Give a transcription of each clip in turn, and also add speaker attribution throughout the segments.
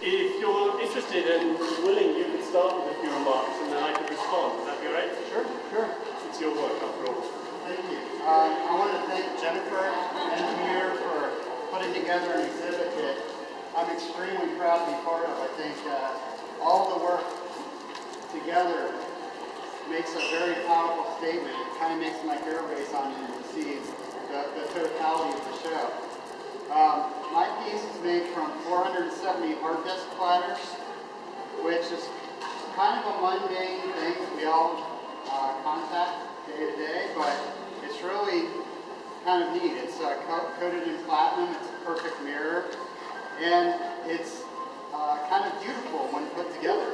Speaker 1: if you're interested and willing, you can start with a few remarks and then I can respond. Would that be all right?
Speaker 2: Sure, sure.
Speaker 1: It's your work, after all.
Speaker 2: Thank you. I want to thank Jennifer, engineer, for putting together an exhibit that I'm extremely proud to be part of. I think all the work together makes a very powerful statement. It kind of makes my hair raise on you to see the totality of the show. My piece is made from 470 hard disk platters, which is kind of a mundane thing that we all contact day to day, but it's really kind of neat. It's coated in platinum, it's a perfect mirror, and it's kind of beautiful when put together.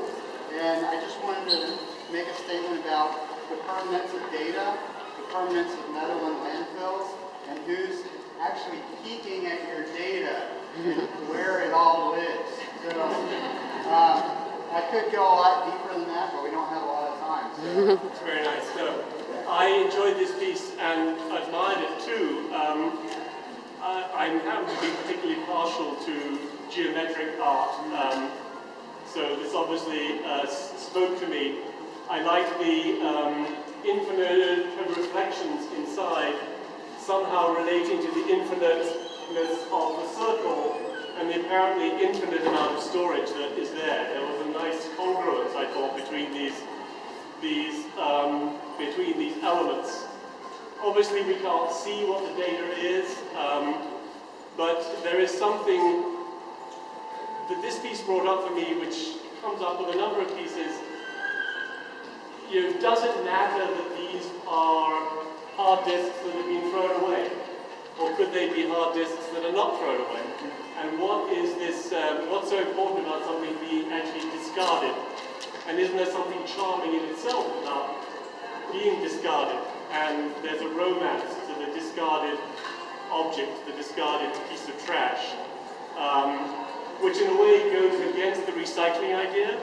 Speaker 2: And I just wanted to make a statement about the permanence of data, the permanence of metal in landfills, and who's actually peeking at your data and where it all lives. So I could go a lot deeper than that, but we don't have a lot of time. So.
Speaker 1: It's very nice. So, I enjoyed this piece and admired it too. I happen to be particularly partial to geometric art, so this obviously spoke to me. I like the infinite reflections inside, somehow relating to the infiniteness of the circle and the apparently infinite amount of storage that is there. There was a nice congruence, I thought, between these elements. Obviously, we can't see what the data is, but there is something that this piece brought up for me, which comes up with a number of pieces. You know, does it matter that these are hard disks that have been thrown away? Or could they be hard disks that are not thrown away? And what is this, what's so important about something being actually discarded? And isn't there something charming in itself about being discarded? And there's a romance to the discarded object, the discarded piece of trash, which in a way goes against the recycling idea.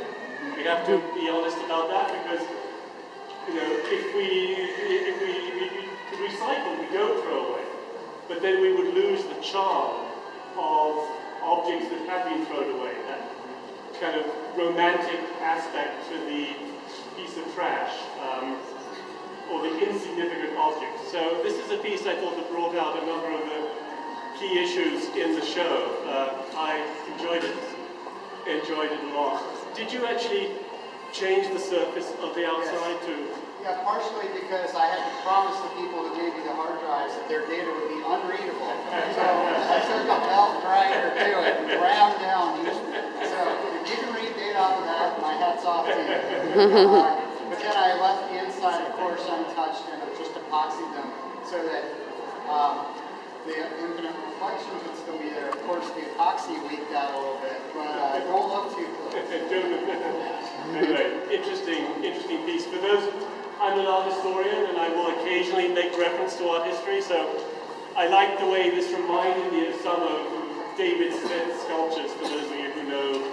Speaker 1: We have to be honest about that, because you know, if we could recycle, we don't throw away. But then we would lose the charm of objects that have been thrown away, that kind of romantic aspect to the piece of trash, or the insignificant object. So this is a piece I thought that brought out a number of the key issues in the show. I enjoyed it a lot. Did you actually change the surface of the outside to?
Speaker 2: Yeah, partially because I had to promise the people who gave me the hard drives that their data would be unreadable. So I took a belt grinder to it and ground down each. So if you can read data off of that, my hat's off to you. But then I left the inside, of course, untouched and just epoxied them so that the infinite reflections would still be there. Of course, the epoxy leaked out a little bit, but don't look too close.
Speaker 1: Anyway, interesting piece. For those, I'm an art historian, and I will occasionally make reference to art history, so I like the way this reminded me of some of David Smith's sculptures, for those of you who know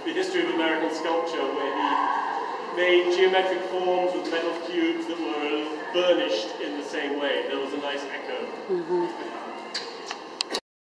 Speaker 1: the history of American sculpture, where he made geometric forms with metal cubes that were burnished in the same way. There was a nice echo.